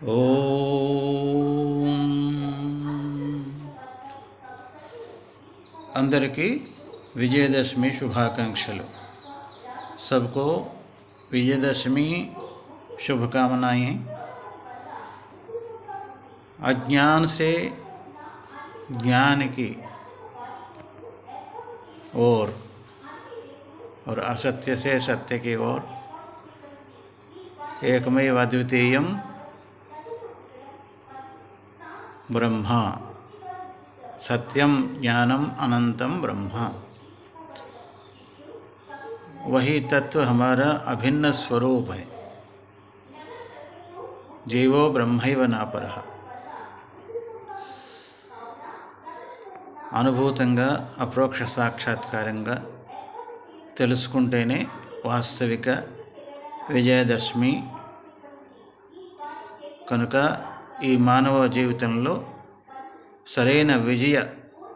ఓం అందరికీ विजयदशमी शुभाकांक्षलु। सबको विजयदशमी शुभकामनाएं। अज्ञान से ज्ञान की ओर और असत्य से सत्य की ओर एकमेव अद्वितीयं ब्रह्मा, सत्यम ज्ञानम अनंतम ब्रह्मा। वही तत्व हमारा अभिन्न स्वरूप है। जीवो ब्रह्मैव नापरः। అనుభూతంగా అప్రోక్ష సాక్షాత్కారంగా తెలుసుకుంటేనే వాస్తవిక విజయదశమి. కనుక ఈ మానవ జీవితంలో సరైన విజయ